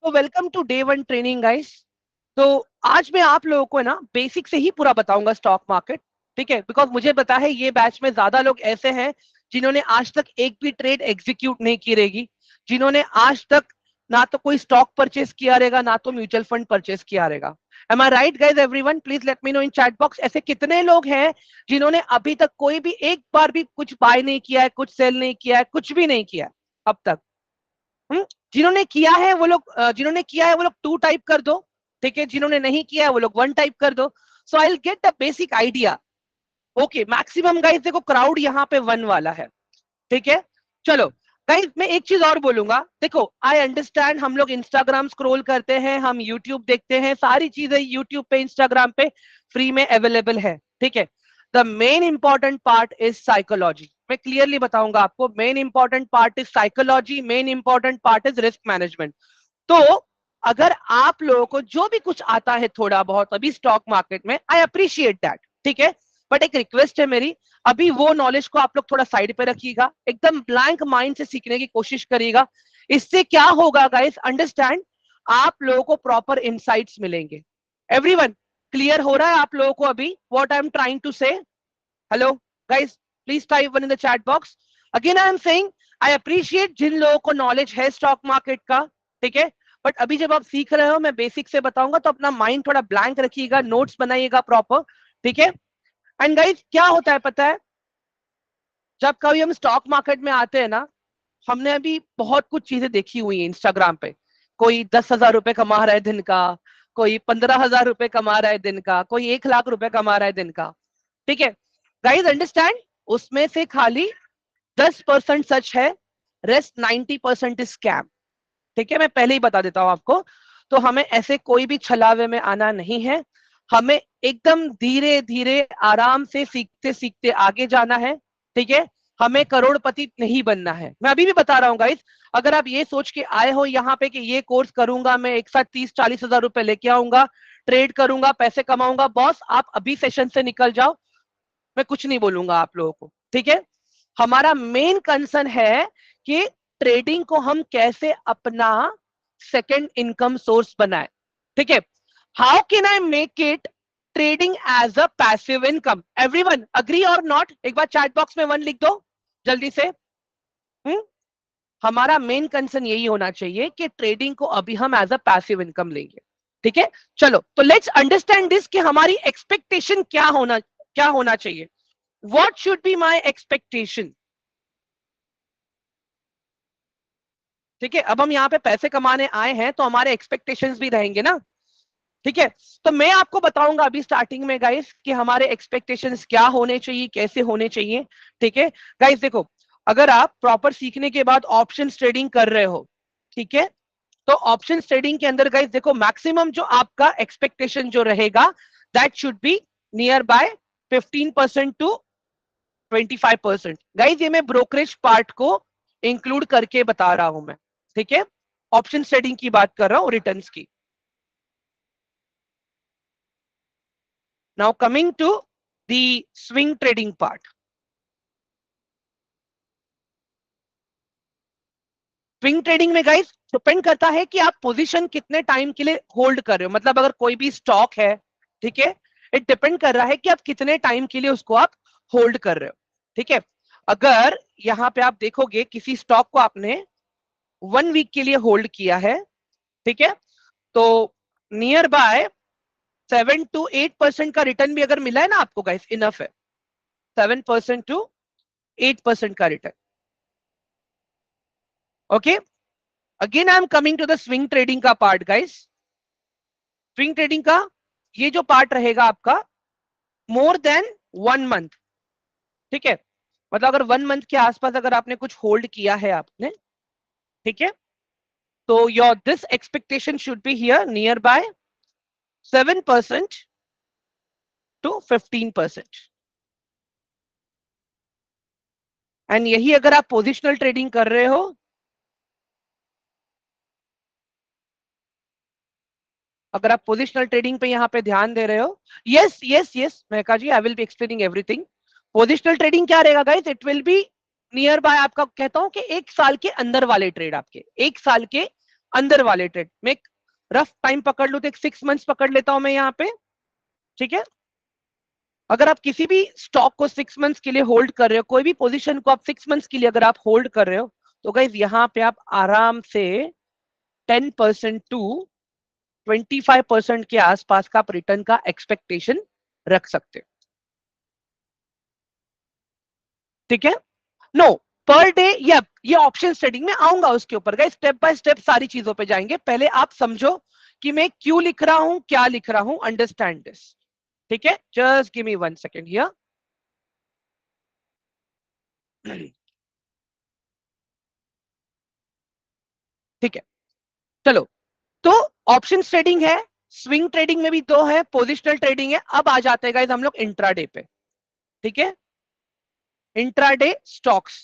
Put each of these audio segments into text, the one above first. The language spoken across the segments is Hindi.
तो welcome to day one training guys. तो आज मैं आप लोगों को ना बेसिक से ही पूरा बताऊंगा स्टॉक मार्केट। ठीक है, बिकॉज मुझे पता है ये बैच में ज्यादा लोग ऐसे हैं जिन्होंने आज तक एक भी ट्रेड एग्जीक्यूट नहीं की रहेगी, जिन्होंने आज तक ना तो कोई स्टॉक परचेस किया रहेगा ना तो म्यूचुअल फंड परचेस किया रहेगा। Am I right guys? Everyone please let me know in chat box, ऐसे कितने लोग हैं जिन्होंने अभी तक कोई भी एक बार भी कुछ बाय नहीं किया है, कुछ सेल नहीं किया है, कुछ भी नहीं किया है अब तक? हम्म? जिन्होंने किया है वो लोग टू टाइप कर दो। ठीक है, जिन्होंने नहीं किया है वो लोग वन टाइप कर दो। So I will get the basic idea. Okay, maximum guys देखो क्राउड यहाँ पे वन वाला है। ठीक है, चलो गाइस मैं एक चीज और बोलूंगा। देखो आई अंडरस्टैंड, हम लोग इंस्टाग्राम स्क्रॉल करते हैं, हम यूट्यूब देखते हैं, सारी चीजें यूट्यूब पे इंस्टाग्राम पे फ्री में अवेलेबल है। ठीक है, the main important part is psychology. मैं क्लियरली बताऊंगा आपको, main important part is psychology, main important part is risk management. तो अगर आप लोगों को जो भी कुछ आता है थोड़ा बहुत अभी स्टॉक मार्केट में, आई अप्रिशिएट दैट। ठीक है, बट एक रिक्वेस्ट है मेरी, अभी वो नॉलेज को आप लोग थोड़ा साइड पे रखिएगा, एकदम ब्लैंक माइंड से सीखने की कोशिश करिएगा। इससे क्या होगा गाइस, अंडरस्टैंड, आप लोगों को प्रॉपर इंसाइट्स मिलेंगे। एवरीवन क्लियर हो रहा है आप लोगों को अभी what I am trying to say? Hello guys, please type one in the chat box. Again I am saying, I appreciate जिन लोगों को नॉलेज है स्टॉक मार्केट का। ठीक है, बट अभी जब आप सीख रहे हो मैं बेसिक से बताऊंगा, तो अपना माइंड थोड़ा ब्लैंक रखिएगा, नोट्स बनाइएगा प्रॉपर। ठीक है, एंड गाइस क्या होता है पता है, जब कभी हम स्टॉक मार्केट में आते हैं ना, हमने अभी बहुत कुछ चीजें देखी हुई है इंस्टाग्राम पे। कोई 10,000 रुपए कमा रहा है दिन का, कोई 15,000 रुपए कमा रहा है दिन का, कोई 1 लाख रुपए कमा रहा है दिन का। ठीक है गाइज, अंडरस्टैंड, उसमें से खाली 10% सच है, रेस्ट 90% इज स्कैम। ठीक है, मैं पहले ही बता देता हूं आपको। तो हमें ऐसे कोई भी छलावे में आना नहीं है, हमें एकदम धीरे धीरे आराम से सीखते सीखते आगे जाना है। ठीक है, हमें करोड़पति नहीं बनना है। मैं अभी भी बता रहा हूँ गाइस, अगर आप ये सोच के आए हो यहाँ पे कि ये कोर्स करूंगा मैं, एक साथ 30-40 हजार रुपए लेके आऊंगा, ट्रेड करूंगा, पैसे कमाऊंगा, बॉस आप अभी सेशन से निकल जाओ, मैं कुछ नहीं बोलूंगा आप लोगों को। ठीक है, हमारा मेन कंसर्न है कि ट्रेडिंग को हम कैसे अपना सेकंड इनकम सोर्स बनाए। ठीक है, how can I make it trading as a passive income? Everyone agree और नॉट? एक बार चैट बॉक्स में वन लिख दो जल्दी से। हमारा मेन कंसर्न यही होना चाहिए कि ट्रेडिंग को अभी हम एज अ पैसिव इनकम लेंगे। ठीक है, चलो तो लेट्स अंडरस्टैंड दिस कि हमारी एक्सपेक्टेशन क्या होना चाहिए। What should be my expectation? ठीक है, अब हम यहाँ पे पैसे कमाने आए हैं तो हमारे एक्सपेक्टेशंस भी रहेंगे ना। ठीक है, तो मैं आपको बताऊंगा अभी स्टार्टिंग में गाइस कि हमारे एक्सपेक्टेशंस क्या होने चाहिए, कैसे होने चाहिए। ठीक है गाइस, देखो अगर आप प्रॉपर सीखने के बाद ऑप्शन ट्रेडिंग कर रहे हो, ठीक है, तो ऑप्शन ट्रेडिंग के अंदर गाइस देखो मैक्सिमम जो आपका एक्सपेक्टेशन जो रहेगा, that should be near by 15% to 25%। Guys ये मैं ब्रोकरेज पार्ट को इंक्लूड करके बता रहा हूं मैं। ठीक है, ऑप्शन ट्रेडिंग की बात कर रहा हूं, रिटर्न्स की। Now coming to the swing trading part. Swing trading में गाइस डिपेंड करता है कि आप पोजीशन कितने टाइम के लिए होल्ड कर रहे हो। मतलब अगर कोई भी स्टॉक है, ठीक है, इट डिपेंड कर रहा है कि आप कितने टाइम के लिए उसको आप होल्ड कर रहे हो। ठीक है, अगर यहां पे आप देखोगे किसी स्टॉक को आपने 1 वीक के लिए होल्ड किया है, ठीक है, तो नियर बाय 7 to 8% का रिटर्न भी अगर मिला है ना आपको गाइस, इनफ है। 7% to 8% का रिटर्न। Okay, again I am coming to the swing trading का पार्ट गाइस। स्विंग ट्रेडिंग का ये जो पार्ट रहेगा आपका, मोर देन 1 मंथ। ठीक है, मतलब अगर 1 मंथ के आसपास अगर आपने कुछ होल्ड किया है आपने, ठीक है, तो your this expectation should be here near by 7% to 15%। And यही अगर आप पोजिशनल ट्रेडिंग कर रहे हो, अगर आप पोजिशनल ट्रेडिंग पे यहाँ पे ध्यान दे रहे हो, yes yes yes Mehka ji, I will be explaining everything. Positional trading क्या रहेगा guys, it will be near by, आपका कहता हूं कि 1 साल के अंदर वाले ट्रेड, आपके 1 साल के अंदर वाले ट्रेड में एक रफ टाइम पकड़ लो तो एक 6 मंथ्स पकड़ लेता हूं मैं यहाँ पे, ठीक है। अगर आप किसी भी स्टॉक को 6 मंथ्स के लिए होल्ड कर रहे हो, कोई भी पोजीशन को आप 6 मंथ्स के लिए अगर आप होल्ड कर रहे हो, तो गाइज यहाँ पे आप आराम से 10% टू 25% के आसपास का आप रिटर्न का एक्सपेक्टेशन रख सकते हो, ठीक है। नो, पर डे, ये ऑप्शन ट्रेडिंग में आऊंगा उसके ऊपर गाइस, स्टेप बाय स्टेप सारी चीजों पे जाएंगे। पहले आप समझो कि मैं क्यों लिख रहा हूं, क्या लिख रहा हूं, अंडरस्टैंड दिस, ठीक है। Just give me 1 second here. ठीक है, चलो। तो ऑप्शन ट्रेडिंग है, स्विंग ट्रेडिंग में भी दो है, पोजिशनल ट्रेडिंग है। अब आ जाते हैं गाइस हम लोग इंट्राडे पे, ठीक है। इंट्राडे स्टॉक्स,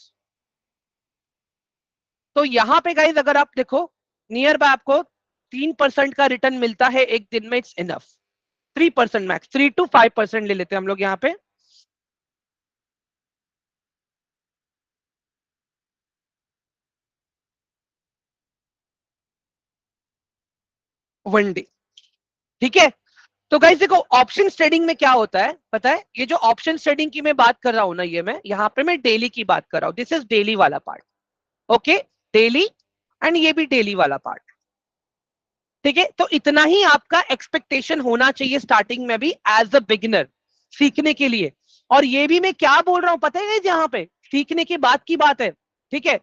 तो यहां पे गाइस अगर आप देखो, नियर बाय आपको 3% का रिटर्न मिलता है एक दिन में, इट्स इनफ। 3% मैक्स, 3 to 5% ले लेते हैं हम लोग यहाँ पे। वन डे, ठीक है। तो गाइस देखो, ऑप्शन ट्रेडिंग में क्या होता है पता है, ये जो ऑप्शन ट्रेडिंग की मैं बात कर रहा हूं ना, ये मैं यहाँ पे मैं डेली की बात कर रहा हूं, दिस इज डेली वाला पार्ट, ओके, डेली, एंड ये भी डेली वाला पार्ट, ठीक है। तो इतना ही आपका एक्सपेक्टेशन होना चाहिए स्टार्टिंग में भी एज अ बिगिनर, सीखने के लिए। और ये भी मैं क्या बोल रहा हूं पता है, यहाँ पे सीखने के बाद की बात है, ठीक है।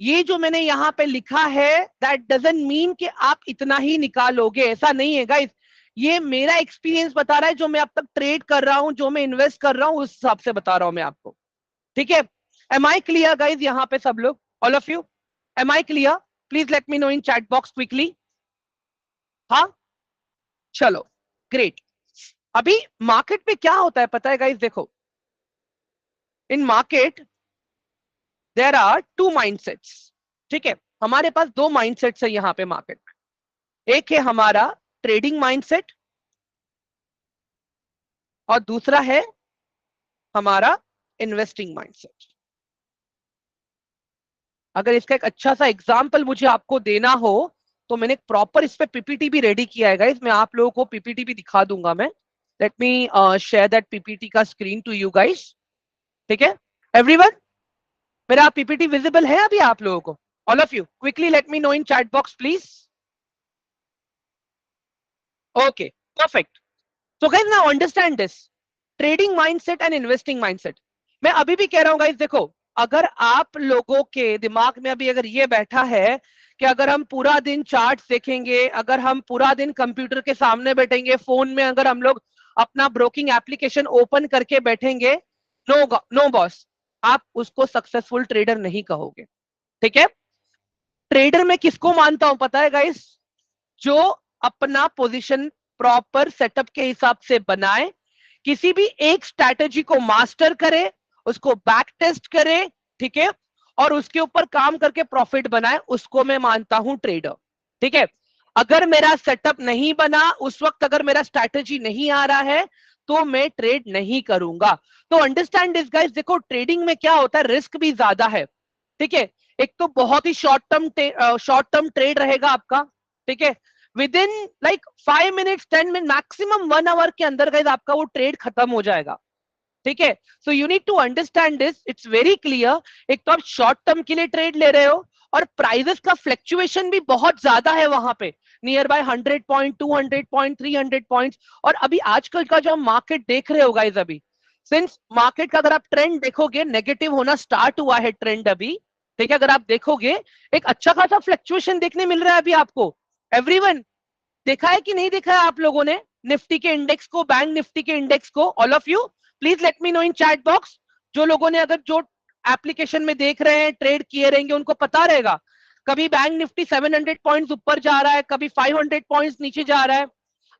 ये जो मैंने यहाँ पे लिखा है, दैट डजंट मीन कि आप इतना ही निकालोगे, ऐसा नहीं है गाइस। ये मेरा एक्सपीरियंस बता रहा है, जो मैं अब तक ट्रेड कर रहा हूं, जो मैं इन्वेस्ट कर रहा हूं, उस हिसाब से बता रहा हूं मैं आपको, ठीक है। एम आई क्लियर गाइज यहाँ पे सब लोग, all of you, am I clear? Please let me know in chat box quickly. हाँ, चलो, ग्रेट। अभी मार्केट में क्या होता है पता है गाइज, देखो, in market there are two mindsets, ठीक है। हमारे पास दो माइंडसेट्स है यहाँ पे मार्केट में। एक है हमारा ट्रेडिंग माइंडसेट, और दूसरा है हमारा इन्वेस्टिंग माइंडसेट। अगर इसका एक अच्छा सा एग्जांपल मुझे आपको देना हो, तो मैंने एक प्रॉपर इस पे पीपीटी भी रेडी किया है गाइस, मैं आप लोगों को पीपीटी भी दिखा दूंगा मैं। Let me share that PPT का स्क्रीन टू यू गाइस, ठीक है। एवरीवन, मेरा पीपीटी विजिबल है अभी आप लोगों को? All of you quickly let me know in chat box please. Okay, perfect. So guys, now understand this, trading mindset and investing mindset। मैं अभी भी कह रहा हूं गाइस, देखो, अगर आप लोगों के दिमाग में अभी अगर ये बैठा है कि अगर हम पूरा दिन चार्ट्स देखेंगे, अगर हम पूरा दिन कंप्यूटर के सामने बैठेंगे, फोन में अगर हम लोग अपना ब्रोकिंग एप्लीकेशन ओपन करके बैठेंगे, नो नो बॉस, आप उसको सक्सेसफुल ट्रेडर नहीं कहोगे, ठीक है। ट्रेडर में किसको मानता हूं पता है गाइस, जो अपना पोजीशन प्रॉपर सेटअप के हिसाब से बनाए, किसी भी एक स्ट्रैटेजी को मास्टर करे, उसको बैक टेस्ट करे, ठीक है, और उसके ऊपर काम करके प्रॉफिट बनाए, उसको मैं मानता हूं ट्रेडर, ठीक है। अगर मेरा सेटअप नहीं बना उस वक्त, अगर मेरा स्ट्रैटेजी नहीं आ रहा है, तो मैं ट्रेड नहीं करूंगा। तो अंडरस्टैंड दिस गाइस, देखो ट्रेडिंग में क्या होता है, रिस्क भी ज्यादा है, ठीक है। एक तो बहुत ही शॉर्ट टर्म ट्रेड रहेगा आपका, ठीक है। Within like 5 minutes 10 minute maximum 1 hour के अंदर गाइस आपका वो ट्रेड खत्म हो जाएगा, ठीक है। So you need to understand this, it's very clear. एक तो आप शॉर्ट टर्म के लिए ट्रेड ले रहे हो, और प्राइजेस का फ्लक्चुएशन भी बहुत ज्यादा है वहां पे, near by 100 point, 200 point, 300 points. और अभी आजकल का जो मार्केट देख रहे हो गाइस, अभी सिंस मार्केट का अगर आप ट्रेंड देखोगे, नेगेटिव होना स्टार्ट हुआ है ट्रेंड अभी, ठीक है। अगर आप देखोगे, एक अच्छा खासा फ्लक्चुएशन देखने मिल रहा है अभी आपको। एवरीवन, देखा है कि नहीं देखा है आप लोगों ने निफ्टी के इंडेक्स को, बैंक निफ्टी के इंडेक्स को? All of you please let me know in chat box. जो लोगों ने, अगर जो एप्लीकेशन में देख रहे हैं, ट्रेड किए रहेंगे, उनको पता रहेगा, कभी बैंक निफ्टी 700 पॉइंट्स ऊपर जा रहा है, कभी 500 पॉइंट्स नीचे जा रहा है।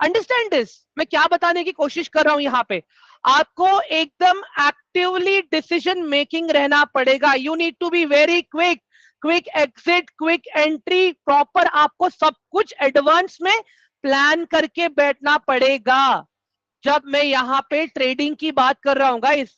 अंडरस्टैंड दिस, मैं क्या बताने की कोशिश कर रहा हूं यहाँ पे, आपको एकदम एक्टिवली डिसीजन मेकिंग रहना पड़ेगा। You need to be very quick, quick exit, quick entry, proper आपको सब कुछ एडवांस में प्लान करके बैठना पड़ेगा। जब मैं यहाँ पे ट्रेडिंग की बात कर रहा हूँ गाइस,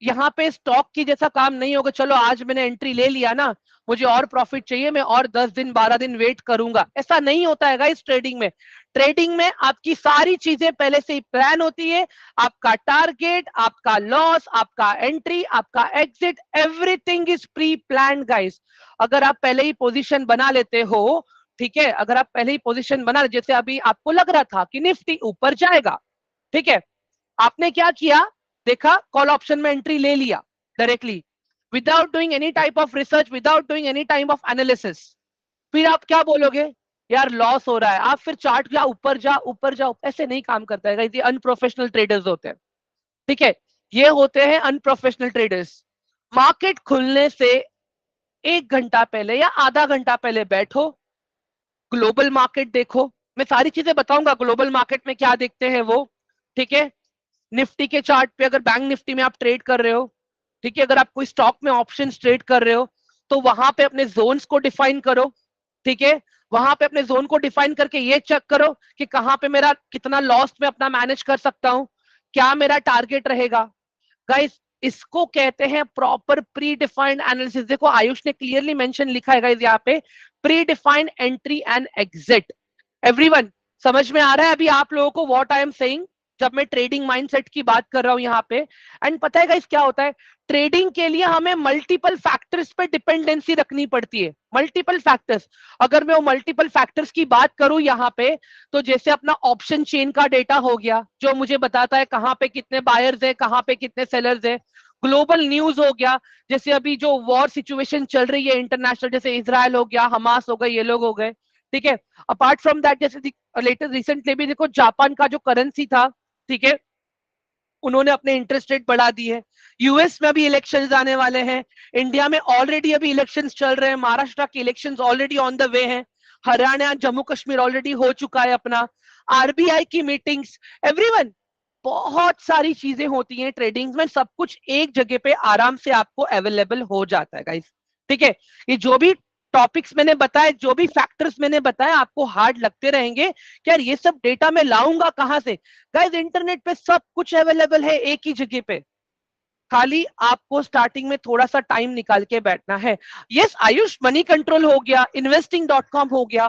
यहाँ पे स्टॉक की जैसा काम नहीं होगा, चलो आज मैंने एंट्री ले लिया ना, मुझे और प्रॉफिट चाहिए, मैं और 10 दिन 12 दिन वेट करूंगा। ऐसा नहीं होता है गाइस ट्रेडिंग में। ट्रेडिंग में आपकी सारी चीजें पहले से ही प्लान होती है। आपका टारगेट, आपका लॉस, आपका एंट्री, आपका exit, everything is pre plan guys. अगर आप पहले ही पोजीशन बना लेते हो, ठीक है, अगर आप पहले ही पोजीशन बना, जैसे अभी आपको लग रहा था कि निफ्टी ऊपर जाएगा, ठीक है, आपने क्या किया, देखा कॉल ऑप्शन में एंट्री ले लिया directly, without doing any type of research, without doing any type of analysis. फिर आप क्या बोलोगे, यार लॉस हो रहा है, आप फिर चार्ट जा ऊपर जा ऊपर जाओ। ऐसे नहीं काम करता है, ये अनप्रोफेशनल ट्रेडर्स होते हैं, ठीक है, ये होते हैं अनप्रोफेशनल ट्रेडर्स। मार्केट खुलने से 1 घंटा पहले या आधा घंटा पहले बैठो, ग्लोबल मार्केट देखो। मैं सारी चीजें बताऊंगा ग्लोबल मार्केट में क्या देखते हैं वो, ठीक है। निफ्टी के चार्ट पे, अगर बैंक निफ्टी में आप ट्रेड कर रहे हो, ठीक है, अगर आप कोई स्टॉक में ऑप्शन ट्रेड कर रहे हो, तो वहां पे अपने जोन्स को डिफाइन करो, ठीक है। वहां पे अपने जोन को डिफाइन करके ये चेक करो कि कहां पे मेरा कितना लॉस में अपना मैनेज कर सकता हूं, क्या मेरा टारगेट रहेगा। गाइस इसको कहते हैं प्रॉपर प्री डिफाइंड एनालिसिस। देखो आयुष ने क्लियरली मेंशन लिखा है गाइस यहाँ पे, pre defined entry and exit. Everyone समझ में आ रहा है अभी आप लोगों को व्हाट आई एम सेइंग, जब मैं ट्रेडिंग माइंडसेट की बात कर रहा हूं यहाँ पे। एंड पता है गाइस क्या होता है, ट्रेडिंग के लिए हमें मल्टीपल फैक्टर्स पे डिपेंडेंसी रखनी पड़ती है, मल्टीपल फैक्टर्स। अगर मैं वो मल्टीपल फैक्टर्स की बात करूं यहाँ पे, तो जैसे अपना ऑप्शन चेन का डेटा हो गया, जो मुझे बताता है कहाँ पे कितने बायर्स है, कहाँ पे कितने सेलर्स है। ग्लोबल न्यूज हो गया, जैसे अभी जो वॉर सिचुएशन चल रही है इंटरनेशनल, जैसे इजराइल हो गया, हमास हो गए, ये लोग हो गए, ठीक है। अपार्ट फ्रॉम दैट, जैसे लेटेस्ट रिसेंटली भी देखो जापान का जो करेंसी था, ठीक है, उन्होंने अपने इंटरेस्ट रेट बढ़ा दी है। यूएस में अभी इलेक्शंस आने वाले हैं, इंडिया में ऑलरेडी अभी इलेक्शंस चल रहे हैं, महाराष्ट्र के elections already on the way हैं, हरियाणा जम्मू कश्मीर ऑलरेडी हो चुका है अपना, आरबीआई की मीटिंग्स, एवरीवन, बहुत सारी चीजें होती हैं ट्रेडिंग में, सब कुछ एक जगह पे आराम से आपको अवेलेबल हो जाता है गाइस, ठीक है। ये जो भी टॉपिक्स मैंने बताए, जो भी फैक्टर्स मैंने बताए, आपको हार्ड लगते रहेंगे कि यार ये सब डेटा मैं लाऊंगा कहां से। गाइस इंटरनेट पे सब कुछ अवेलेबल है एक ही जगह पे, खाली आपको स्टार्टिंग में थोड़ा सा टाइम निकाल के बैठना है। यस आयुष, मनी कंट्रोल हो गया, इन्वेस्टिंग.com हो गया,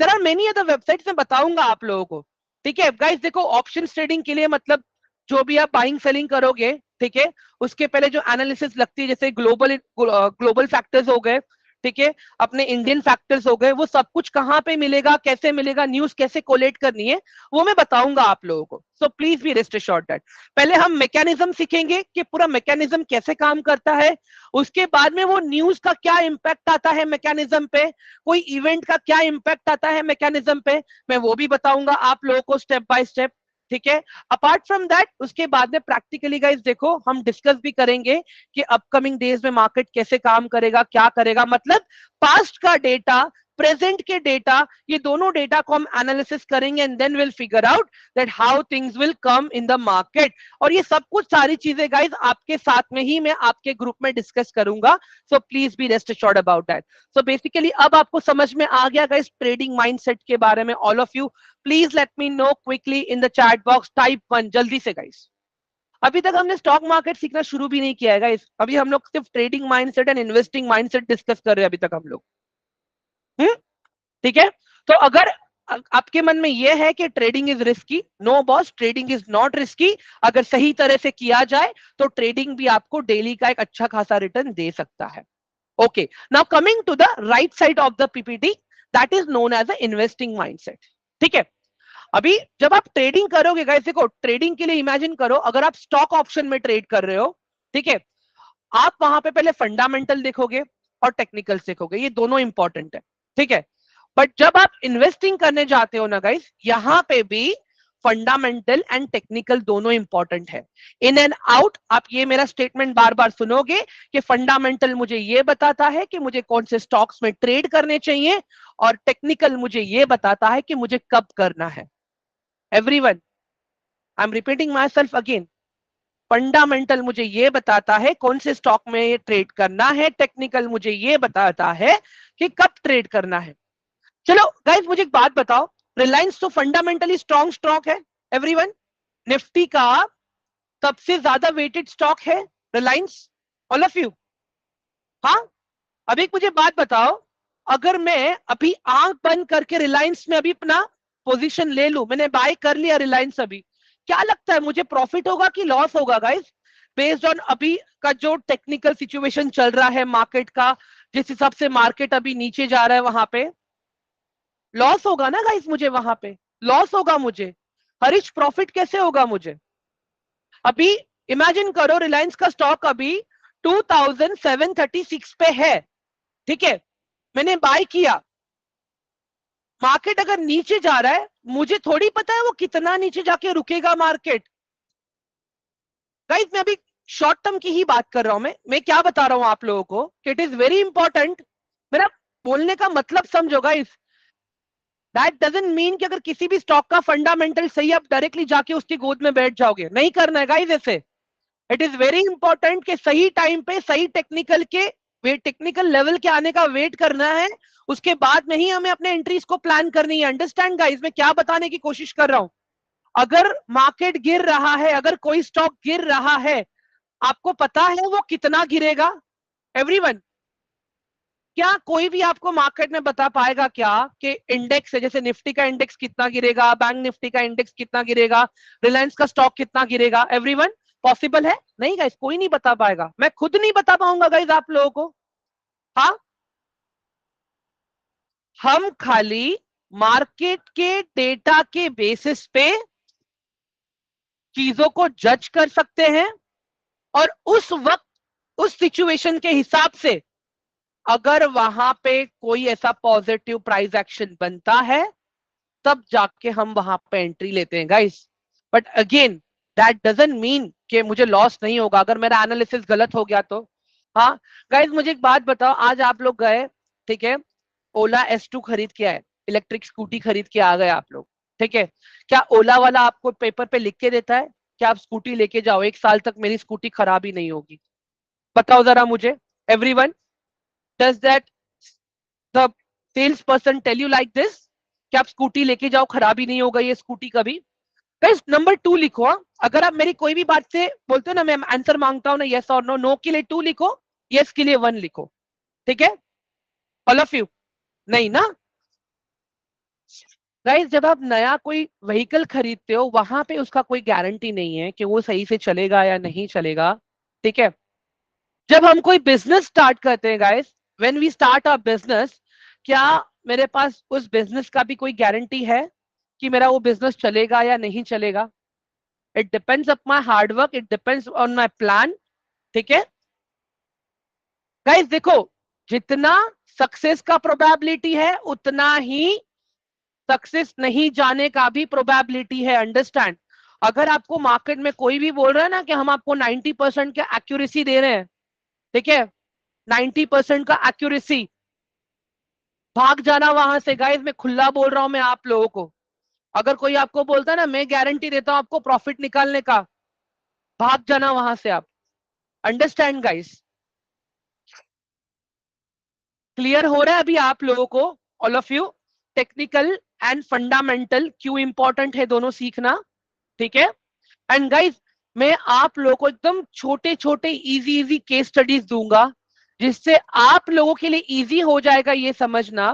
there are many other websites, मैं बताऊंगा आप लोगों को, ठीक है। गाइस देखो ऑप्शन ट्रेडिंग के लिए मतलब जो भी आप बाइंग सेलिंग करोगे, ठीक है, उसके पहले जो एनालिसिस लगती है, जैसे ग्लोबल ग्लोबल फैक्टर्स हो गए, ठीक है, अपने इंडियन फैक्टर्स हो गए, वो सब कुछ कहाँ पे मिलेगा, कैसे मिलेगा, न्यूज कैसे कोलेट करनी है, वो मैं बताऊंगा आप लोगों को। सो please be rest assured that पहले हम मैकेनिज्म सीखेंगे कि पूरा मैकेनिज्म कैसे काम करता है, उसके बाद में वो न्यूज का क्या इंपैक्ट आता है मैकेनिज्म पे, कोई इवेंट का क्या इंपैक्ट आता है मैकेनिज्म पे, मैं वो भी बताऊंगा आप लोगों को स्टेप बाय स्टेप, ठीक है। अपार्ट फ्रॉम दैट उसके बाद में प्रैक्टिकली गाइस देखो हम डिस्कस भी करेंगे कि अपकमिंग डेज में मार्केट कैसे काम करेगा, क्या करेगा, मतलब पास्ट का डेटा, प्रेजेंट के डेटा, ये दोनों डेटा को हम एनालिसिस करेंगे and then will figure out that how things will come in the market. और ये सब कुछ सारी चीजें गाइस आपके साथ में ही मैं आपके ग्रुप में डिस्कस करूंगा, सो please be rest assured about that. So basically अब आपको समझ में आ गया गाइस ट्रेडिंग माइंडसेट के बारे में, all of you please let me know quickly in the chat box, type 1 जल्दी से गाइस। अभी तक हमने स्टॉक मार्केट सीखना शुरू भी नहीं किया है गाइस, अभी हम लोग सिर्फ trading mindset and investing mindset discuss कर रहे हैं अभी तक हम लोग, ठीक है। तो अगर आपके मन में यह है कि trading is risky, no boss, trading is not risky. अगर सही तरह से किया जाए तो ट्रेडिंग भी आपको डेली का एक अच्छा खासा रिटर्न दे सकता है। Okay, now coming to the right side of the PPT, that is known as a investing mindset, ठीक है। अभी जब आप ट्रेडिंग करोगे गाइस, देखो ट्रेडिंग के लिए इमेजिन करो अगर आप स्टॉक ऑप्शन में ट्रेड कर रहे हो, ठीक है, आप वहां पे पहले फंडामेंटल देखोगे और टेक्निकल्स देखोगे, ये दोनों इंपॉर्टेंट है, ठीक है। बट जब आप इन्वेस्टिंग करने जाते हो ना गाइस, यहां पे भी फंडामेंटल एंड टेक्निकल दोनों इंपॉर्टेंट है। इन एंड आउट, आप ये मेरा स्टेटमेंट बार बार सुनोगे कि फंडामेंटल मुझे ये बताता है कि मुझे कौन से स्टॉक्स में ट्रेड करने चाहिए, और टेक्निकल मुझे ये बताता है कि मुझे कब करना है। Everyone, I am repeating my self again, fundamental मुझे ये बताता है कौन से स्टॉक में ये ट्रेड करना है, टेक्निकल मुझे ये बताता है कि कब ट्रेड करना है। चलो गाइस मुझे एक बात बताओ, रिलायंस तो फंडामेंटली स्ट्रॉन्ग स्टॉक है, एवरीवन, निफ्टी का सबसे ज्यादा वेटेड स्टॉक है रिलायंस, ऑल ऑफ यू, हाँ, अब एक मुझे बात बताओ, अगर मैं अभी आंख बंद करके रिलायंस में अभी अपना पोजीशन ले लूं, मैंने बाय कर लिया रिलायंस अभी, क्या लगता है मुझे प्रॉफिट होगा कि लॉस होगा गाइस? बेस्ड ऑन अभी का जो टेक्निकल सिचुएशन चल रहा है मार्केट का, जिस हिसाब से मार्केट अभी नीचे जा रहा है, वहां पे लॉस होगा ना गाइस, मुझे वहां पे लॉस होगा मुझे। हरीश प्रॉफिट कैसे होगा मुझे? अभी इमेजिन करो रिलायंस का स्टॉक अभी 2736 पे है, ठीक है, मैंने बाय किया, मार्केट अगर नीचे जा रहा है, मुझे थोड़ी पता है वो कितना नीचे जाके रुकेगा मार्केट। गाइस मैं अभी शॉर्ट टर्म की ही बात कर रहा हूं, मैं क्या बता रहा हूं आप लोगों को कि इट इज वेरी इंपॉर्टेंट। मेरा बोलने का मतलब समझो गाइस, दैट डजंट मीन कि अगर किसी भी स्टॉक का फंडामेंटल सही, आप डायरेक्टली जाके उसकी गोद में बैठ जाओगे, नहीं करना है गाइस ऐसे। इट इज वेरी इंपॉर्टेंट कि सही टाइम पे सही टेक्निकल के टेक्निकल लेवल के आने का वेट करना है, उसके बाद में ही हमें अपने एंट्रीज को प्लान करनी है। अंडरस्टैंड गाइस मैं क्या बताने की कोशिश कर रहा हूं? अगर मार्केट गिर रहा है, अगर कोई स्टॉक गिर रहा है, आपको पता है वो कितना गिरेगा? एवरीवन, क्या कोई भी आपको मार्केट में बता पाएगा क्या कि इंडेक्स है, जैसे निफ्टी का इंडेक्स कितना गिरेगा, बैंक निफ्टी का इंडेक्स कितना गिरेगा, रिलायंस का स्टॉक कितना गिरेगा? एवरीवन, पॉसिबल है? नहीं गाइस, कोई नहीं बता पाएगा, मैं खुद नहीं बता पाऊंगा गाइस आप लोगों को। हाँ, हम खाली मार्केट के डेटा के बेसिस पे चीजों को जज कर सकते हैं, और उस वक्त उस सिचुएशन के हिसाब से अगर वहां पे कोई ऐसा पॉजिटिव प्राइस एक्शन बनता है, तब जाके हम वहां पे एंट्री लेते हैं guys. But again that doesn't mean कि मुझे लॉस नहीं होगा अगर मेरा एनालिसिस गलत हो गया तो। हाँ गाइस, मुझे एक बात बताओ, आज आप लोग गए, ठीक है, ओला S2 खरीद के आए, इलेक्ट्रिक स्कूटी खरीद के आ गए आप लोग, ठीक है, क्या ओला वाला आपको पेपर पे लिख के देता है कि आप स्कूटी लेके जाओ, 1 साल तक मेरी स्कूटी खराब ही नहीं होगी? बताओ जरा मुझे, everyone, does that the sales person tell you like this कि आप स्कूटी लेके जाओ, खराबी नहीं होगा ये स्कूटी कभी? गाइस नंबर 2 लिखो, हाँ? अगर आप मेरी कोई भी बात से बोलते हो ना, मैं आंसर मांगता हूं ना, यस और नो, नो के लिए 2 लिखो, यस के लिए 1 लिखो, ठीक है, ऑल ऑफ यू। नहीं ना गाइस, जब आप नया कोई व्हीकल खरीदते हो, वहां पे उसका कोई गारंटी नहीं है कि वो सही से चलेगा या नहीं चलेगा, ठीक है। जब हम कोई बिजनेस स्टार्ट करते हैं guys, when we start a business, क्या मेरे पास उस बिजनेस का भी कोई गारंटी है कि मेरा वो बिजनेस चलेगा या नहीं चलेगा? It depends on my hard work, it depends on my plan, ठीक है गाइस। देखो, जितना सक्सेस का प्रोबेबिलिटी है, उतना ही सक्सेस नहीं जाने का भी प्रोबेबिलिटी है, अंडरस्टैंड? अगर आपको मार्केट में कोई भी बोल रहा है ना कि हम आपको 90% का एक्यूरेसी दे रहे हैं, ठीक है, 90% का एक्यूरेसी, भाग जाना वहां से गाइस, मैं खुला बोल रहा हूं मैं आप लोगों को। अगर कोई आपको बोलता है ना मैं गारंटी देता हूं आपको प्रॉफिट निकालने का, भाग जाना वहां से आप। Understand guys? क्लियर हो रहा है अभी आप लोगों को, all of you? Technical and fundamental क्यों इंपॉर्टेंट है दोनों सीखना, ठीक है। एंड गाइस, मैं आप लोगों को एकदम छोटे छोटे इजी इजी केस स्टडीज दूंगा, जिससे आप लोगों के लिए इजी हो जाएगा ये समझना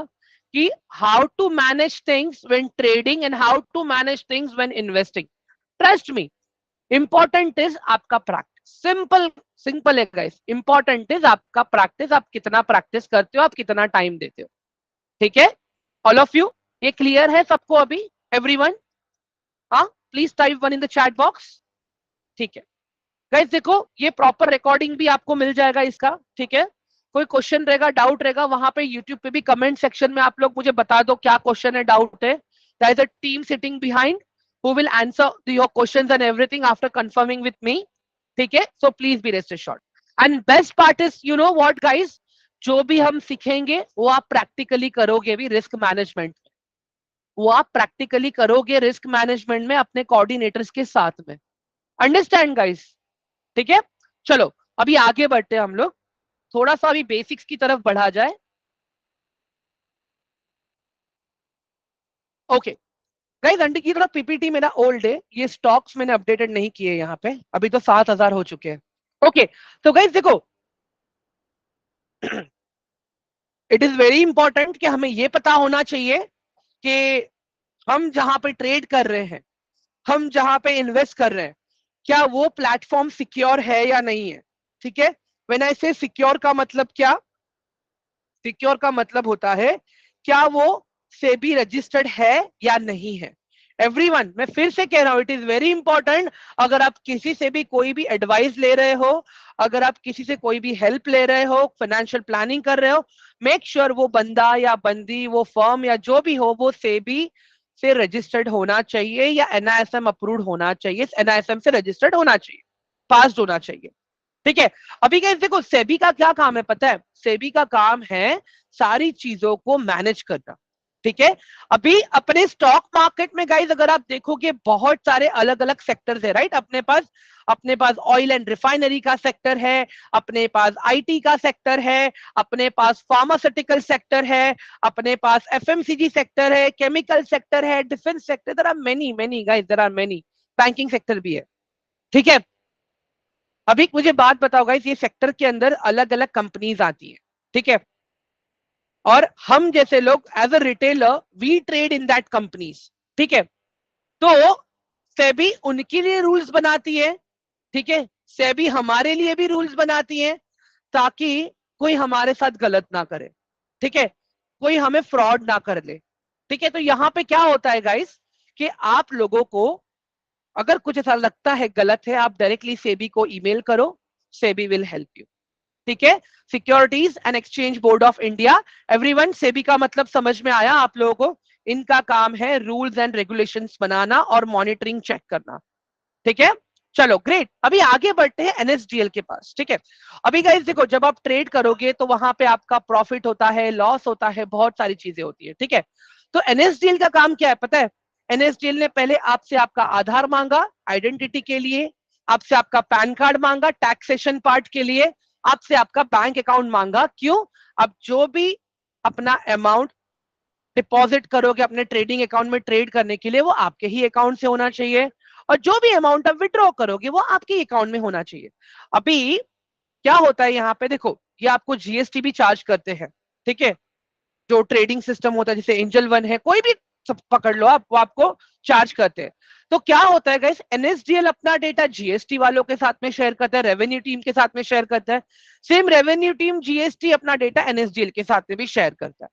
कि how to manage things when trading and how to manage things when investing. Trust me, important is आपका प्रैक्टिस, सिंपल सिंपल है गाइस, इंपॉर्टेंट इज आपका प्रैक्टिस, आप कितना प्रैक्टिस करते हो, आप कितना टाइम देते हो, ठीक है, ऑल ऑफ यू? ये क्लियर है सबको अभी, एवरीवन? हाँ, please type 1 in the chat box, ठीक है गाइस। देखो, ये प्रॉपर रिकॉर्डिंग भी आपको मिल जाएगा इसका, ठीक है। कोई क्वेश्चन रहेगा, डाउट रहेगा, वहां पे यूट्यूब पे भी कमेंट सेक्शन में आप लोग मुझे बता दो क्या क्वेश्चन है, डाउट है। There is a team sitting behind who will answer your questions and everything after confirming with me, ठीक है। So please be rest assured. And best part is, you know what guys, जो भी हम सीखेंगे वो आप प्रैक्टिकली करोगे भी रिस्क मैनेजमेंट, वो आप प्रैक्टिकली करोगे रिस्क मैनेजमेंट में अपने कोऑर्डिनेटर्स के साथ में। Understand guys? ठीक है, चलो अभी आगे बढ़ते हैं हम लोग, थोड़ा सा अभी बेसिक्स की तरफ बढ़ा जाए। ओके गाइस, ये थोड़ा पीपीटी मेरा ओल्ड है, ये स्टॉक्स मैंने अपडेटेड नहीं किए यहाँ पे, अभी तो 7,000 हो चुके हैं। ओके, तो गाइस देखो इट इज वेरी इंपॉर्टेंट कि हमें ये पता होना चाहिए कि हम जहां पे ट्रेड कर रहे हैं, हम जहां पे इन्वेस्ट कर रहे हैं, क्या वो प्लेटफॉर्म सिक्योर है या नहीं है। ठीक है, व्हेन आई से सिक्योर का मतलब क्या, सिक्योर का मतलब होता है क्या वो सेबी रजिस्टर्ड है या नहीं है। एवरीवन, मैं फिर से कह रहा हूं, इट इज वेरी इंपॉर्टेंट। अगर आप किसी से भी कोई भी एडवाइस ले रहे हो, अगर आप किसी से कोई भी हेल्प ले रहे हो, फाइनेंशियल प्लानिंग कर रहे हो, मेक श्योर वो बंदा या बंदी, वो फर्म या जो भी हो, वो सेबी से रजिस्टर्ड होना चाहिए या एनआईएसएम अप्रूव्ड होना चाहिए, एनआईएसएम से रजिस्टर्ड होना चाहिए, पास होना चाहिए। ठीक है, अभी गाइस देखो सेबी का क्या काम है पता है, सेबी का काम है सारी चीजों को मैनेज करना। ठीक है, अभी अपने स्टॉक मार्केट में गाइस अगर आप देखोगे बहुत सारे अलग अलग सेक्टर्स है, राइट। अपने पास ऑयल एंड रिफाइनरी का सेक्टर है, अपने पास आईटी का सेक्टर है, अपने पास फार्मास्यूटिकल सेक्टर है, अपने पास एफएमसीजी सेक्टर है, केमिकल सेक्टर है, defence sector, there are many many guys, there are many, banking sector भी है। ठीक है, अभी मुझे बात बताओ गाइस, ये सेक्टर के अंदर अलग अलग कंपनीज आती है। ठीक है, और हम जैसे लोग as a retailer we trade in that companies. ठीक है, तो सेबी उनके लिए रूल्स बनाती है। ठीक है, सेबी हमारे लिए भी रूल्स बनाती है ताकि कोई हमारे साथ गलत ना करे। ठीक है, कोई हमें फ्रॉड ना कर ले। ठीक है, तो यहां पे क्या होता है गाइस कि आप लोगों को अगर कुछ ऐसा लगता है गलत है, आप डायरेक्टली सेबी को ईमेल करो, सेबी विल हेल्प यू। ठीक है, securities and exchange board of India, everyone, SEBI का मतलब समझ में आया आप लोगों को। इनका काम है रूल्स एंड रेगुलेशंस बनाना और मॉनिटरिंग चेक करना। ठीक है, चलो ग्रेट, अभी आगे बढ़ते हैं एनएसडीएल के पास। ठीक है, अभी गाइस देखो जब आप ट्रेड करोगे तो वहां पे आपका प्रॉफिट होता है, लॉस होता है, बहुत सारी चीजें होती है। ठीक है, तो एनएसडीएल का काम क्या है पता है, एनएसडीएल ने पहले आपसे आपका आधार मांगा आइडेंटिटी के लिए, आपसे आपका पैन कार्ड मांगा टैक्सेशन पार्ट के लिए, आपसे आपका बैंक अकाउंट मांगा। क्यों? अब जो भी अपना अमाउंट डिपॉजिट करोगे अपने ट्रेडिंग अकाउंट में ट्रेड करने के लिए, वो आपके ही अकाउंट से होना चाहिए, और जो भी अमाउंट आप विड्रॉ करोगे वो आपके अकाउंट में होना चाहिए। अभी क्या होता है यहाँ पे देखो, ये आपको जीएसटी भी चार्ज करते हैं। ठीक है, जो ट्रेडिंग सिस्टम होता है जैसे एंजल वन है, कोई भी सब पकड़ लो आप, वो आपको चार्ज करते हैं। तो क्या होता है गाइस, एनएसडीएल अपना डेटा जीएसटी वालों के साथ में शेयर करता है, रेवेन्यू टीम के साथ में शेयर करता है, सेम रेवेन्यू टीम जीएसटी अपना डेटा एनएसडीएल के साथ में भी शेयर करता है।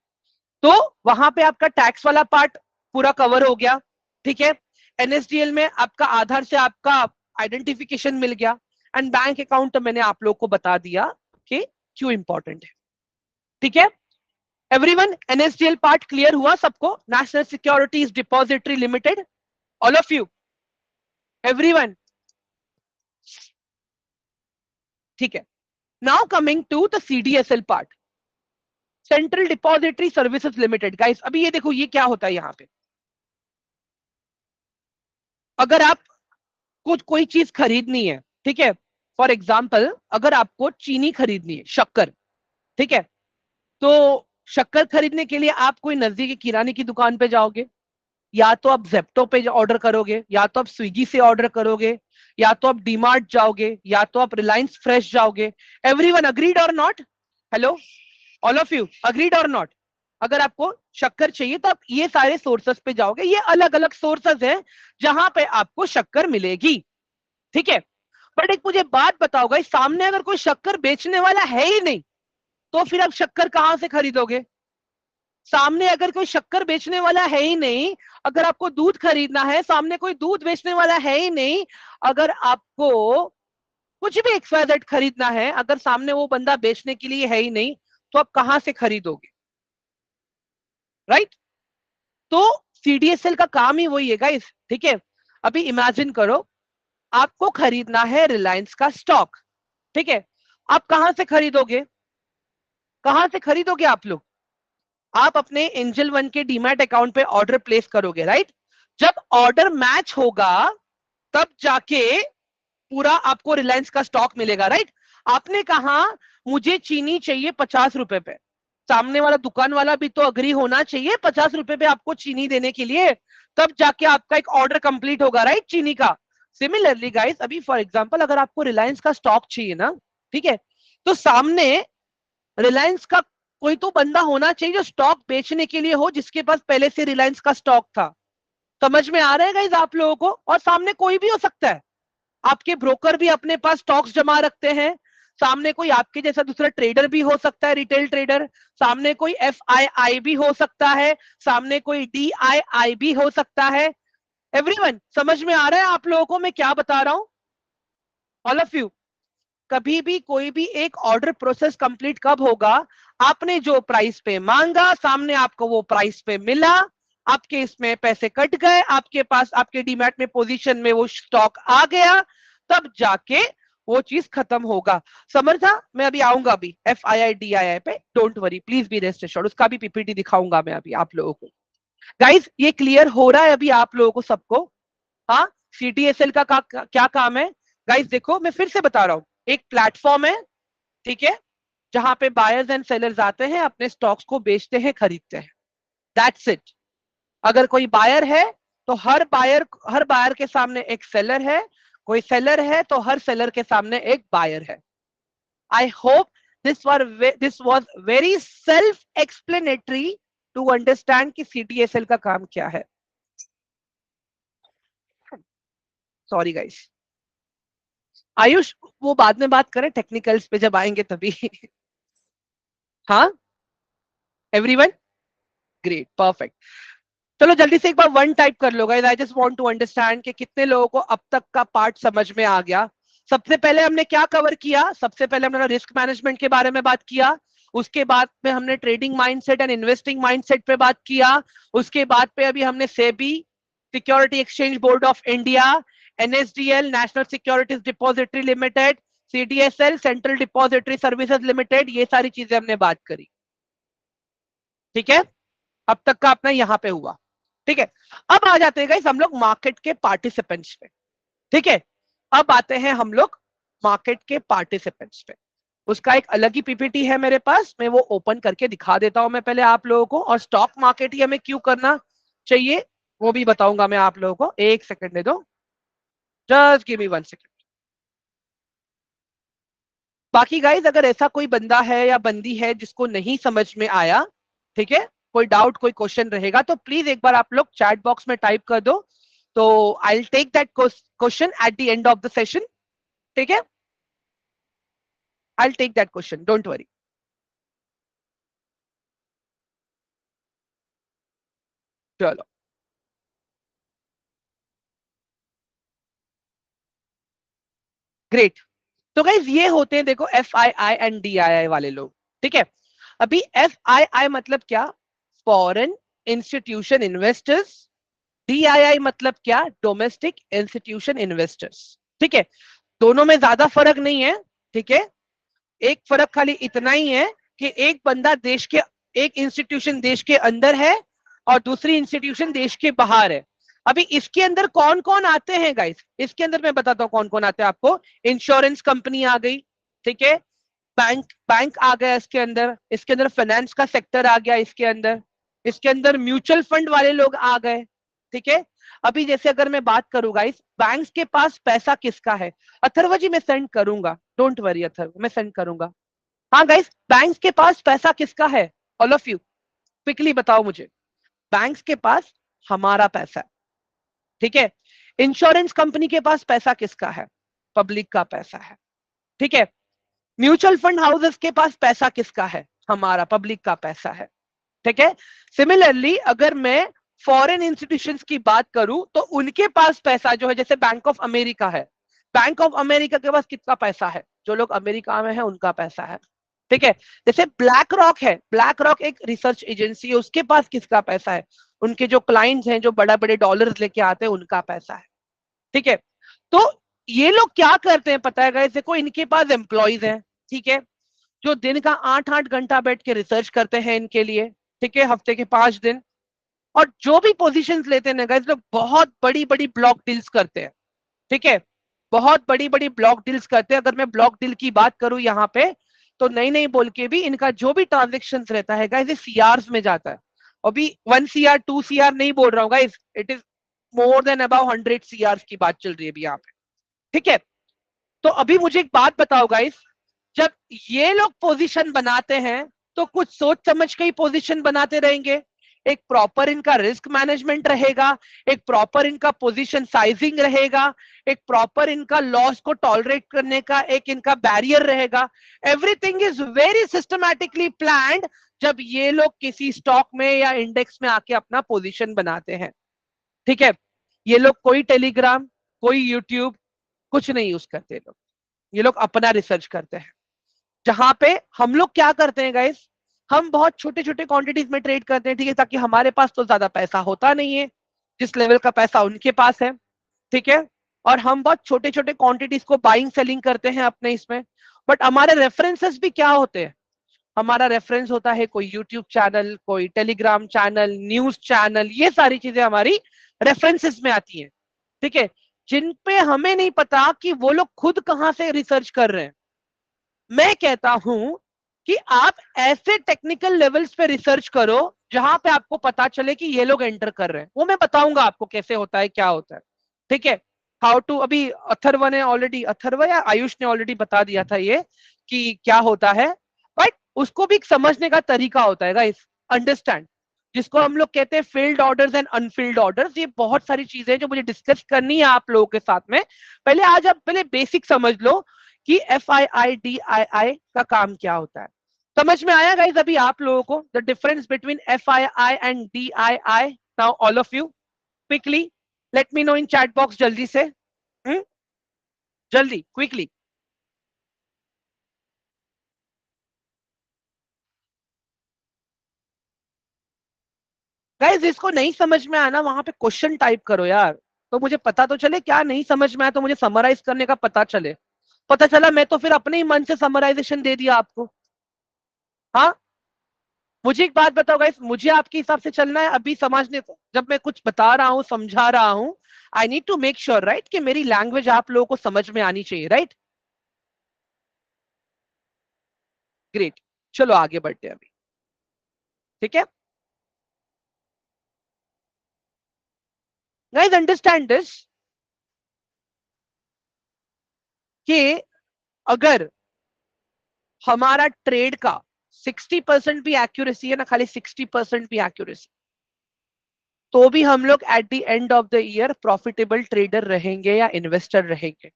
तो वहां पे आपका टैक्स वाला पार्ट पूरा कवर हो गया। ठीक है, एनएसडीएल में आपका आधार से आपका आइडेंटिफिकेशन मिल गया, एंड बैंक अकाउंट तो मैंने आप लोग को बता दिया कि क्यों इंपॉर्टेंट है। ठीक है, एवरीवन, एनएसडीएल पार्ट क्लियर हुआ सबको? National securities depository limited, all of you, everyone? ठीक है, now coming to the CDSL part, central depository services limited. Guys अभी ये देखो ये क्या होता है यहाँ पे, अगर आप कुछ कोई चीज खरीदनी है, ठीक है, फॉर एग्जाम्पल अगर आपको चीनी खरीदनी है, शक्कर, ठीक है, तो शक्कर खरीदने के लिए आप कोई नजदीकी किराने की दुकान पे जाओगे, या तो आप जेप्टो पे ऑर्डर करोगे, या तो आप स्विगी से ऑर्डर करोगे, या तो आप डीमार्ट जाओगे, या तो आप रिलायंस फ्रेश जाओगे। एवरीवन अग्रीड और not? Hello, all of you agreed और नॉट? अगर आपको शक्कर चाहिए तो आप ये सारे सोर्सेस पे जाओगे, ये अलग अलग सोर्सेस हैं जहां पे आपको शक्कर मिलेगी। ठीक है, बट एक मुझे बात बताओ गाइस, सामने अगर कोई शक्कर बेचने वाला है ही नहीं, तो फिर आप शक्कर कहां से खरीदोगे? सामने अगर कोई शक्कर बेचने वाला है ही नहीं, अगर आपको दूध खरीदना है, सामने कोई दूध बेचने वाला है ही नहीं, अगर आपको कुछ भी एक्सवाइजेड खरीदना है, अगर सामने वो बंदा बेचने के लिए है ही नहीं, तो आप कहां से खरीदोगे? राइट? तो सीडीएसएल का काम ही वही है गाइस। ठीक है, अभी इमेजिन करो आपको खरीदना है रिलायंस का स्टॉक। ठीक है, आप कहां से खरीदोगे? कहां से खरीदोगे आप लोग? आप अपने एंजल वन के डीमैट अकाउंट पे ऑर्डर प्लेस करोगे, राइट? जब ऑर्डर मैच होगा तब जाके पूरा आपको रिलायंस का स्टॉक मिलेगा, राइट? आपने कहा मुझे चीनी चाहिए 50 रुपए पे, सामने वाला दुकान वाला भी तो अग्री होना चाहिए 50 रुपए पे आपको चीनी देने के लिए, तब जाके आपका एक ऑर्डर कंप्लीट होगा, राइट, चीनी का। सिमिलरली गाइस, अभी फॉर एग्जांपल अगर आपको रिलायंस का स्टॉक चाहिए ना, ठीक है, तो सामने रिलायंस का कोई तो बंदा होना चाहिए जो स्टॉक बेचने के लिए हो, जिसके पास पहले से रिलायंस का स्टॉक था। समझ में आ रहा है गाइस आप लोगों को? और सामने कोई भी हो सकता है, आपके ब्रोकर भी अपने पास स्टॉक्स जमा रखते हैं, सामने कोई आपके जैसा दूसरा ट्रेडर भी हो सकता है, रिटेल ट्रेडर, सामने कोई FII भी हो सकता है, सामने कोई DII भी हो सकता है। एवरीवन, समझ में आ रहा है आप लोगों को मैं क्या बता रहा हूं? ऑल ऑफ यू, कभी भी कोई भी एक ऑर्डर प्रोसेस कंप्लीट कब होगा? आपने जो प्राइस पे मांगा, सामने आपको वो प्राइस पे मिला, आपके इसमें पैसे कट गए, आपके पास आपके डीमैट में पोजीशन में वो स्टॉक आ गया, तब जाके वो चीज खत्म होगा। समझा? मैं अभी आऊंगा अभी FII DII पे, don't worry, please be rest assured, उसका भी PPT दिखाऊंगा मैं अभी आप लोगों को। गाइस, ये क्लियर हो रहा है अभी आप लोगों को सबको? हाँ, CDSL का क्या काम है? गाइस देखो, मैं फिर से बता रहा हूं, एक प्लेटफॉर्म है, ठीक है, जहां पे बायर्स एंड सेलर्स आते हैं, अपने स्टॉक्स को बेचते हैं, खरीदते हैं। That's it. अगर कोई बायर है तो हर बायर के सामने एक सेलर है, कोई सेलर है तो हर सेलर के सामने एक बायर है। I hope this was very self explanatory to understand कि CDSL का काम क्या है। Sorry guys. आयुष, वो बाद में बात करें, टेक्निकल्स पे जब आएंगे तभी। हाँ, एवरीवन, ग्रेट, परफेक्ट। चलो जल्दी से एक बार वन टाइप कर लो guys, I just want to understand कि कितने लोगों को अब तक का पार्ट समझ में आ गया। सबसे पहले हमने क्या कवर किया? सबसे पहले हमने रिस्क मैनेजमेंट के बारे में बात किया, उसके बाद में हमने trading mindset and investing mindset पे बात किया, उसके बाद पे अभी हमने SEBI, security exchange board of India, NSDL, national securities depository limited, CDSL, central depository services limited, ये सारी चीजें हमने बात करी। ठीक है, अब तक का अपना यहां पे हुआ। ठीक है, अब आ जाते हैं गाइस हम लोग मार्केट के पार्टिसिपेंट्स पे। ठीक है, अब आते हैं हम लोग मार्केट के पार्टिसिपेंट्स पे। उसका एक अलग ही PPT है मेरे पास, मैं वो ओपन करके दिखा देता हूं मैं पहले आप लोगों को, और स्टॉक मार्केट ही हमें क्यों करना चाहिए वो भी बताऊंगा मैं आप लोगों को। एक सेकंड दे दो, जस्ट गिव मी 1 सेकंड। बाकी गाइज, अगर ऐसा कोई बंदा है या बंदी है जिसको नहीं समझ में आया, ठीक है, कोई डाउट कोई क्वेश्चन रहेगा, तो प्लीज एक बार आप लोग चैट बॉक्स में टाइप कर दो, तो I will take that question at the end of the session. ठीक है, I will take that question, don't worry. चलो, ग्रेट। तो गाइज ये होते हैं, देखो, FII एंड DII वाले लोग। ठीक है, अभी FII मतलब क्या? Foreign institution investors. DII मतलब क्या? Domestic institution investors. ठीक है, दोनों में ज्यादा फर्क नहीं है। ठीक है, एक फर्क खाली इतना ही है कि एक बंदा देश के, एक इंस्टीट्यूशन देश के अंदर है और दूसरी इंस्टीट्यूशन देश के बाहर है। अभी इसके अंदर कौन कौन आते हैं गाइस? इसके अंदर मैं बताता हूँ कौन कौन आते हैं आपको। इंश्योरेंस कंपनी आ गई, ठीक है, बैंक बैंक आ गया इसके अंदर, इसके अंदर फाइनेंस का सेक्टर आ गया इसके अंदर, इसके अंदर म्यूचुअल फंड वाले लोग आ गए। ठीक है, अभी जैसे अगर मैं बात करूँ गाइस, बैंक्स के पास पैसा किसका है? अथर्व जी मैं सेंड करूंगा, डोंट वरी अथर्व, मैं सेंड करूंगा। हाँ गाइस, बैंक्स के पास पैसा किसका है? ऑल ऑफ यू क्विकली बताओ मुझे। बैंक्स के पास हमारा पैसा है। ठीक है, इंश्योरेंस कंपनी के पास पैसा किसका है? पब्लिक का पैसा है। ठीक है, म्यूचुअल फंड हाउसेस के पास पैसा किसका है? हमारा, पब्लिक का पैसा है। ठीक है, सिमिलरली अगर मैं फॉरेन इंस्टीट्यूशंस की बात करूं तो उनके पास पैसा जो है, जैसे बैंक ऑफ अमेरिका है, बैंक ऑफ अमेरिका के पास कितना पैसा है? जो लोग अमेरिका में है उनका पैसा है। ठीक है, जैसे ब्लैक रॉक है, ब्लैक रॉक एक रिसर्च एजेंसी है, उसके पास किसका पैसा है? उनके जो क्लाइंट्स हैं, जो बड़ा बड़े डॉलर्स लेके आते हैं, उनका पैसा है। ठीक है, तो ये लोग क्या करते हैं पता है गाइस? देखो, इनके पास एम्प्लॉयज हैं, ठीक है, जो दिन का 8-8 घंटा बैठ के रिसर्च करते हैं इनके लिए। ठीक है, हफ्ते के 5 दिन, और जो भी पोजीशंस लेते हैं ना गाइस, लोग बहुत बड़ी बड़ी ब्लॉक डील्स करते हैं। ठीक है, बहुत बड़ी बड़ी ब्लॉक डील्स करते हैं। अगर मैं ब्लॉक डील की बात करूं यहाँ पे, तो नहीं नहीं बोल के भी इनका जो भी ट्रांजेक्शन रहता है गाइस, ये सीआर्स में जाता है। अभी 1 CR 2 CR नहीं बोल रहा हूँ guys, it is more than about 100 CR की बात चल रही है अभी यहाँ पे। ठीक है, तो अभी मुझे एक बात बताओ गाइस, जब ये लोग पोजीशन बनाते हैं, तो कुछ सोच समझ के ही पोजीशन बनाते रहेंगे। एक प्रॉपर इनका रिस्क मैनेजमेंट रहेगा, एक प्रॉपर इनका पोजीशन साइजिंग रहेगा, एक प्रॉपर इनका लॉस को टॉलरेट करने का एक इनका बैरियर रहेगा। Everything is very systematically planned जब ये लोग किसी स्टॉक में या इंडेक्स में आके अपना पोजीशन बनाते हैं। ठीक है, ये लोग कोई टेलीग्राम, कोई यूट्यूब, कुछ नहीं यूज करते लोग, ये लोग अपना रिसर्च करते हैं। जहां पे हम लोग क्या करते हैं गाइस, हम बहुत छोटे छोटे क्वांटिटीज में ट्रेड करते हैं, ठीक है, ताकि हमारे पास तो ज्यादा पैसा होता नहीं है जिस लेवल का पैसा उनके पास है। ठीक है, और हम बहुत छोटे छोटे क्वांटिटीज को बाइंग सेलिंग करते हैं अपने इसमें। बट हमारे रेफरेंसेस भी क्या होते हैं, हमारा रेफरेंस होता है कोई यूट्यूब चैनल, कोई टेलीग्राम चैनल, न्यूज चैनल, ये सारी चीजें हमारी रेफरेंसेस में आती हैं। ठीक है, जिन पे हमें नहीं पता कि वो लोग खुद कहां से रिसर्च कर रहे हैं। मैं कहता हूं कि आप ऐसे टेक्निकल लेवल्स पे रिसर्च करो जहां पे आपको पता चले कि ये लोग एंटर कर रहे हैं। वो मैं बताऊंगा आपको कैसे होता है, क्या होता है। ठीक है, हाउ टू, अभी अथर्व ने ऑलरेडी, अथर्व या आयुष ने ऑलरेडी बता दिया था ये कि क्या होता है। बट उसको भी समझने का तरीका होता है गाइस, अंडरस्टैंड, जिसको हम लोग कहते हैं field orders and unfilled orders. ये बहुत सारी चीजें जो मुझे डिस्कस करनी है आप लोगों के साथ में। पहले आज आप पहले बेसिक समझ लो कि FII DII का काम क्या होता है। समझ में आया गाइस अभी आप लोगों को the difference between FII and DII? Now all of you quickly let me know in chat box, जल्दी से, जल्दी क्विकली। गाइस इसको नहीं समझ में आना वहां पे क्वेश्चन टाइप करो यार, तो मुझे पता तो चले क्या नहीं समझ में आया, तो मुझे समराइज करने का पता चले। पता चला मैं तो फिर अपने ही मन से समराइजेशन दे दिया आपको। हाँ, मुझे एक बात बताओ गाइस, मुझे आपके हिसाब से चलना है अभी समझने को, जब मैं कुछ बता रहा हूँ समझा रहा हूँ, I need to make sure right कि मेरी लैंग्वेज आप लोगों को समझ में आनी चाहिए, राइट? ग्रेट, चलो आगे बढ़ते हैं अभी। ठीक है गाइस, अंडरस्टैंड दिस कि अगर हमारा ट्रेड का 60% भी एक्यूरेसी है ना, खाली 60% भी एक्यूरेसी, तो भी हम लोग eight the end of the year profitable trader रहेंगे या इन्वेस्टर रहेंगे।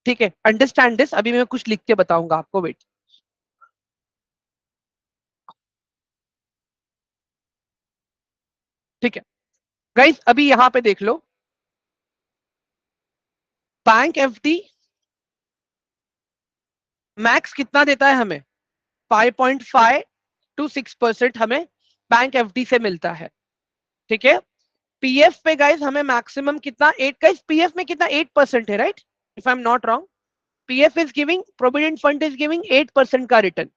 ठीक है, अंडरस्टैंड दिस। अभी मैं कुछ लिख के बताऊंगा आपको, वेट। ठीक है गाइस, अभी यहां पे देख लो, बैंक FD मैक्स कितना देता है हमें, 5.5 to 6% हमें बैंक FD से मिलता है। ठीक है, PF पे गाइस हमें मैक्सिमम कितना, 8, गाइस PF में कितना, 8% है, right? If I am not wrong, PF is giving, provident fund is giving 8% का रिटर्न।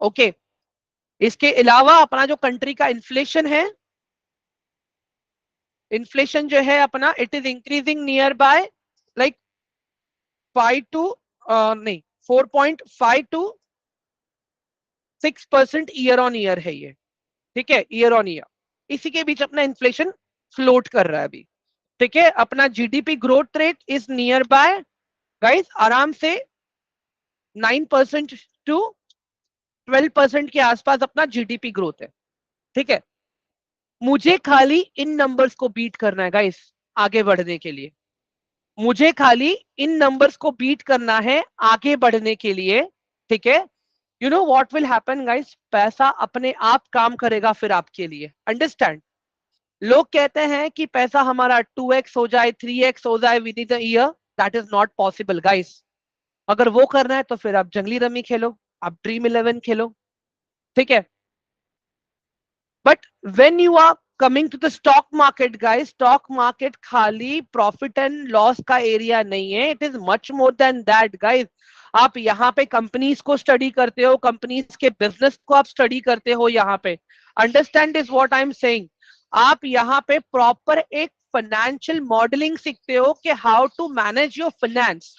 ओके, इसके अलावा अपना जो कंट्री का इन्फ्लेशन है, इन्फ्लेशन जो है अपना, it is increasing near by like 5 to नहीं 4.5 to 6% ईयर ऑन ईयर है ये। ठीक है, ईयर ऑन ईयर इसी के बीच अपना इन्फ्लेशन फ्लोट कर रहा है अभी। ठीक है, अपना GDP growth rate is near by guys आराम से 9% to 12% के आसपास अपना GDP ग्रोथ है। ठीक है, मुझे खाली इन नंबर्स को बीट करना है गाइस आगे बढ़ने के लिए। मुझे खाली इन नंबर्स को बीट करना है आगे बढ़ने के लिए। ठीक है, you know what will happen guys, पैसा अपने आप काम करेगा फिर आपके लिए, अंडरस्टैंड? लोग कहते हैं कि पैसा हमारा 2x हो जाए, 3x हो जाए with in the year, that is not possible guys. अगर वो करना है तो फिर आप जंगली रमी खेलो, आप ड्रीम 11 खेलो। ठीक है, but when you are coming to the stock market guys, stock market खाली प्रॉफिट एंड लॉस का एरिया नहीं है, it is much more than that guys. आप यहाँ पे कंपनीज को स्टडी करते हो, कंपनीज के बिजनेस को आप स्टडी करते हो यहाँ पे, understand is what I am saying. आप यहाँ पे प्रॉपर एक फाइनेंशियल मॉडलिंग सीखते हो कि how to manage your finance.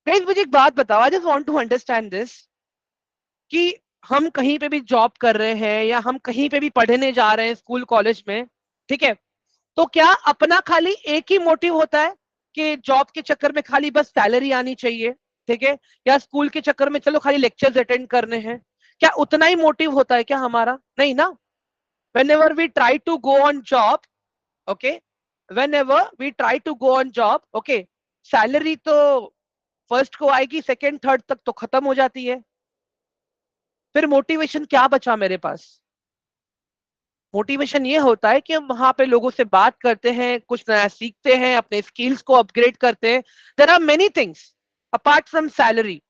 Guys मुझे एक बात बताओ, I just want to understand this कि हम कहीं पे भी जॉब कर रहे हैं या हम कहीं पे भी पढ़ने जा रहे हैं स्कूल कॉलेज में, ठीक है, तो क्या अपना खाली एक ही मोटिव होता है कि जॉब के चक्कर में खाली बस सैलरी आनी चाहिए? ठीक है, या स्कूल के चक्कर में चलो खाली लेक्चर्स अटेंड करने हैं, क्या उतना ही मोटिव होता है क्या हमारा? नहीं ना। whenever we try to go on job, okay, whenever we try to go on job, okay, salary तो फर्स्ट को आएगी, सेकंड थर्ड तक तो खत्म हो जाती है, फिर मोटिवेशन क्या बचा मेरे पास? मोटिवेशन ये होता है कि हम वहां पे लोगों से बात करते हैं, कुछ नया सीखते हैं, अपने स्किल्स को अपग्रेड करते हैं। There are many things apart from salary,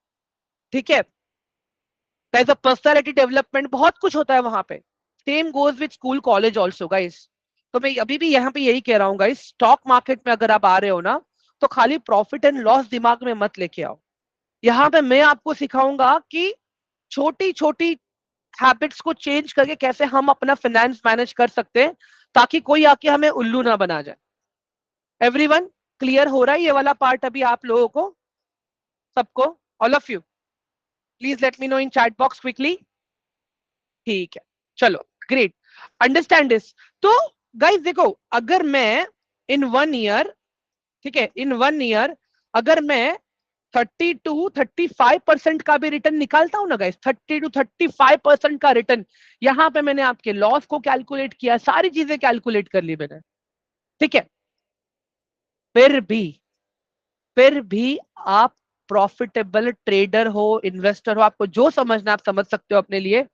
ठीक है, there is a personality development, बहुत कुछ होता है वहां पे। Same goes with school college also guys. तो मैं अभी भी यहाँ पे यही कह रहा हूँ गाइस, स्टॉक मार्केट में अगर आप आ रहे हो ना, तो खाली प्रॉफिट एंड लॉस दिमाग में मत लेके आओ। यहाँ पे मैं आपको सिखाऊंगा कि छोटी छोटी हैबिट्स को चेंज करके कैसे हम अपना फाइनेंस मैनेज कर सकते हैं, ताकि कोई आके हमें उल्लू ना बना जाए। एवरीवन, क्लियर हो रहा है ये वाला पार्ट अभी आप लोगों को, सबको? All of you, please let me know in chat box quickly. ठीक है, चलो, ग्रेट, अंडरस्टैंड दिस। तो गाइस देखो, अगर मैं इन 1 ईयर, ठीक है, इन 1 ईयर अगर मैं 30 to 35% का भी रिटर्न निकालता हूं ना गाइस, 30 to 35% का रिटर्न, यहां पे मैंने आपके लॉस को कैलकुलेट किया, सारी चीजें कैलकुलेट कर ली मैंने, ठीक है, फिर भी आप प्रॉफिटेबल ट्रेडर हो, इन्वेस्टर हो, आपको जो समझना आप समझ सकते हो अपने लिए।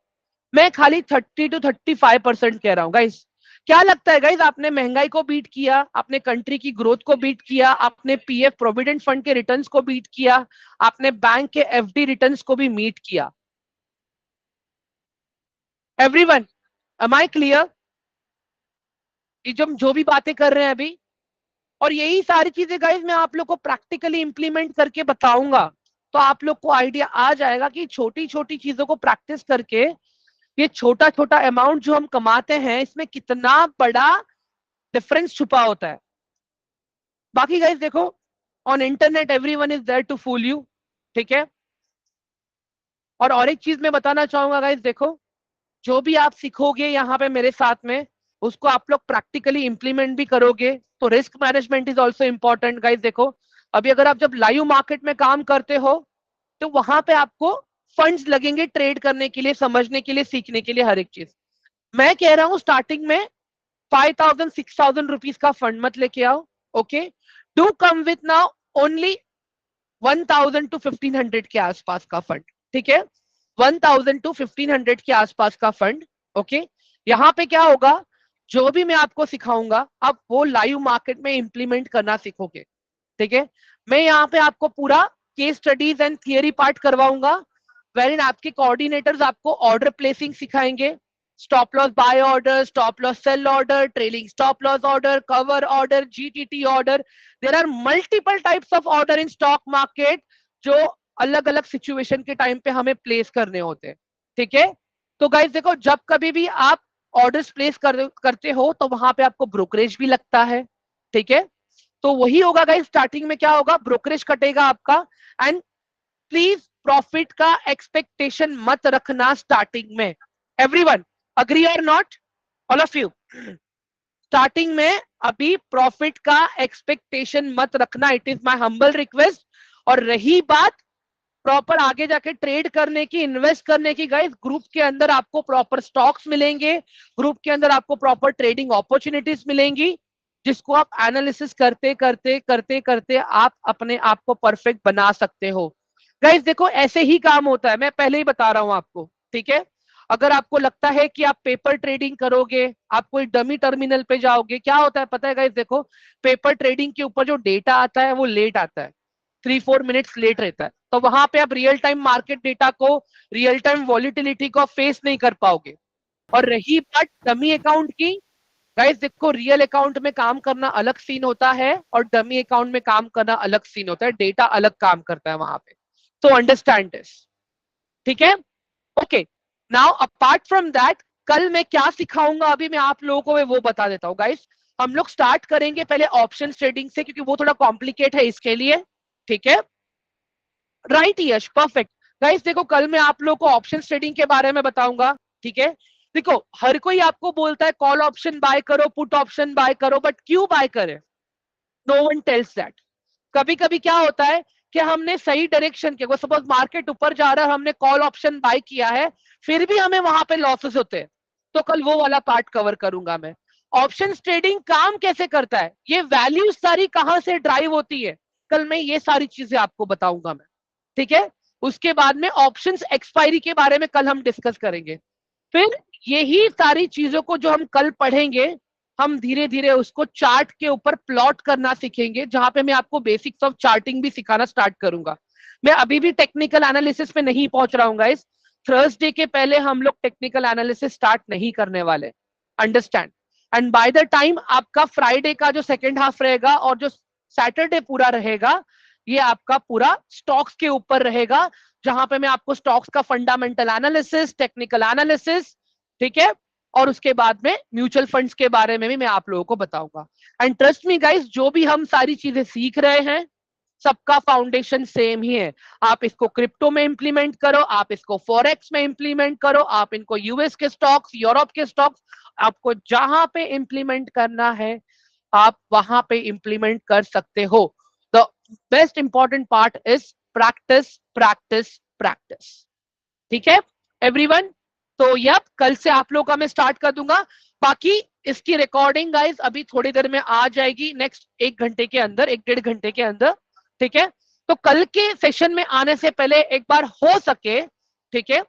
मैं खाली 30 to 35% कह रहा हूं गाइस। क्या लगता है गाइस, आपने महंगाई को बीट किया, आपने कंट्री की ग्रोथ को बीट किया, आपने पीएफ प्रोविडेंट फंड के रिटर्न्स को बीट किया, आपने बैंक के एफडी रिटर्न्स को भी मीट किया? Everyone, am I clear? ये जो भी बातें कर रहे हैं अभी, और यही सारी चीजें गाइस मैं आप लोग को प्रैक्टिकली इंप्लीमेंट करके बताऊंगा, तो आप लोग को आइडिया आ जाएगा कि छोटी छोटी चीजों को प्रैक्टिस करके ये छोटा छोटा अमाउंट जो हम कमाते हैं, इसमें कितना बड़ा डिफरेंस छुपा होता है। बाकी गाइस देखो, on internet everyone is there to fool you, ठीक है। और एक चीज मैं बताना चाहूंगा गाइस, देखो, जो भी आप सीखोगे यहाँ पे मेरे साथ में, उसको आप लोग प्रैक्टिकली इंप्लीमेंट भी करोगे, तो risk management is also important guys. देखो, अभी अगर आप जब लाइव मार्केट में काम करते हो, तो वहां पे आपको फंड्स लगेंगे ट्रेड करने के लिए, समझने के लिए, सीखने के लिए, हर एक चीज। मैं कह रहा हूँ स्टार्टिंग में 5,000 6,000 रुपीज का फंड मत लेके आओ, okay. Do come with now only 1,000 to 1,500 के आसपास का फंड, ठीक है, 1,000 to 1,500 के आसपास का फंड, ओके। यहाँ पे क्या होगा, जो भी मैं आपको सिखाऊंगा आप वो लाइव मार्केट में इंप्लीमेंट करना सीखोगे, ठीक है। मैं यहाँ पे आपको पूरा case studies and theory part करवाऊंगा, वेरिन आपके कोऑर्डिनेटर्स आपको ऑर्डर प्लेसिंग सिखाएंगे, stop loss buy order, stop loss sell order, trailing stop loss order, cover order, GTT order. There are multiple types of order in stock market, जो अलग अलग सिचुएशन के टाइम पे हमें प्लेस करने होते हैं, ठीक है। तो गाइस देखो, जब कभी भी आप ऑर्डर्स प्लेस करते हो, तो वहां पे आपको ब्रोकरेज भी लगता है, ठीक है। तो वही होगा गाइस, स्टार्टिंग में क्या होगा, ब्रोकरेज कटेगा आपका। एंड प्लीज प्रॉफिट का एक्सपेक्टेशन मत रखना स्टार्टिंग में। एवरीवन, अग्री और not? All of you, starting में अभी प्रॉफिट का एक्सपेक्टेशन मत रखना, it is my humble request. और रही बात प्रॉपर आगे जाके ट्रेड करने की, इन्वेस्ट करने की, गाइस ग्रुप के अंदर आपको प्रॉपर स्टॉक्स मिलेंगे, ग्रुप के अंदर आपको प्रॉपर ट्रेडिंग अपॉर्चुनिटीज मिलेंगी, जिसको आप एनालिसिस करते करते करते करते आप अपने आप को परफेक्ट बना सकते हो। गाइस देखो, ऐसे ही काम होता है, मैं पहले ही बता रहा हूं आपको, ठीक है। अगर आपको लगता है कि आप पेपर ट्रेडिंग करोगे, आप कोई डमी टर्मिनल पे जाओगे, क्या होता है पता है गाइस, देखो, पेपर ट्रेडिंग के ऊपर जो डेटा आता है वो लेट आता है, 3-4 मिनट्स लेट रहता है, तो वहां पे आप रियल टाइम मार्केट डेटा को, रियल टाइम वॉलिटिलिटी को फेस नहीं कर पाओगे। और रही बात डमी अकाउंट की, गाइस देखो, रियल अकाउंट में काम करना अलग सीन होता है, और डमी अकाउंट में काम करना अलग सीन होता है, डेटा अलग काम करता है वहां पे। तो अंडरस्टैंड दिस, ठीक है, okay. Now apart from that, कल मैं क्या सिखाऊंगा अभी मैं आप लोगों को वो बता देता हूँ गाइस। हम लोग स्टार्ट करेंगे पहले ऑप्शन ट्रेडिंग से, क्योंकि वो थोड़ा कॉम्प्लिकेट है इसके लिए, ठीक है। राइट यश, परफेक्ट। गाइस देखो, कल मैं आप लोगों को ऑप्शन ट्रेडिंग के बारे में बताऊंगा, ठीक है। देखो, हर कोई आपको बोलता है कॉल ऑप्शन बाय करो, पुट ऑप्शन बाय करो, बट क्यों बाय करें? No one tells that. कभी कभी क्या होता है कि हमने सही डायरेक्शन के, सपोज मार्केट ऊपर जा रहा है, हमने कॉल ऑप्शन बाय किया है, फिर भी हमें वहां पे लॉसेस होते हैं, तो कल वो वाला पार्ट कवर करूंगा मैं। ऑप्शन ट्रेडिंग काम कैसे करता है, ये वैल्यूज सारी कहां से ड्राइव होती है, कल मैं ये सारी चीजें आपको बताऊंगा मैं, ठीक है। उसके बाद में ऑप्शंस एक्सपायरी के बारे में कल हम डिस्कस करेंगे। फिर यही सारी चीजों को जो हम कल पढ़ेंगे, हम धीरे धीरे उसको चार्ट के ऊपर प्लॉट करना सीखेंगे, जहां पे मैं आपको बेसिक्स ऑफ चार्टिंग भी सिखाना स्टार्ट करूंगा। मैं अभी भी टेक्निकल एनालिसिस में नहीं पहुंच रहा हूँ गाइस, थर्सडे के पहले हम लोग टेक्निकल एनालिसिस स्टार्ट नहीं करने वाले, understand. And by the time आपका फ्राइडे का जो सेकेंड हाफ रहेगा और जो सैटरडे पूरा रहेगा, ये आपका पूरा स्टॉक्स के ऊपर रहेगा, जहां पे मैं आपको स्टॉक्स का फंडामेंटल एनालिसिस, टेक्निकल एनालिसिस, ठीक है, और उसके बाद में म्यूचुअल फंड्स के बारे में भी मैं आप लोगों को बताऊंगा। एंड ट्रस्ट मी गाइस, जो भी हम सारी चीजें सीख रहे हैं, सबका फाउंडेशन सेम ही है। आप इसको क्रिप्टो में इंप्लीमेंट करो, आप इसको फॉरेक्स में इंप्लीमेंट करो, आप इनको यूएस के स्टॉक्स, यूरोप के स्टॉक्स, आपको जहां पे इंप्लीमेंट करना है आप वहां पे इंप्लीमेंट कर सकते हो। The best important part is practice practice practice, ठीक है एवरीवन। तो यप, कल से आप लोग का मैं स्टार्ट कर दूंगा। बाकी इसकी रिकॉर्डिंग गाइस अभी थोड़ी देर में आ जाएगी, नेक्स्ट 1 घंटे के अंदर, 1 डेढ़ घंटे के अंदर, ठीक है। तो कल के सेशन में आने से पहले एक बार हो सके, ठीक है,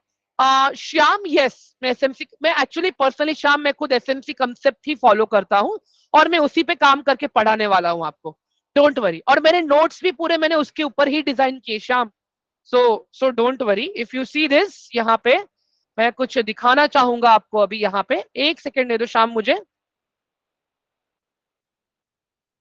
श्याम, यस, मैं एसएमसी, मैं एक्चुअली पर्सनली श्याम, मैं खुद एसएमसी कंसेप्ट ही फॉलो करता हूं और मैं उसी पे काम करके पढ़ाने वाला हूं आपको, डोंट वरी। और मेरे नोट्स भी पूरे मैंने उसके ऊपर ही डिजाइन किए Shyam, so don't worry if you see this. यहाँ पे मैं कुछ दिखाना चाहूंगा आपको, अभी यहाँ पे 1 सेकेंड दे दो शाम मुझे।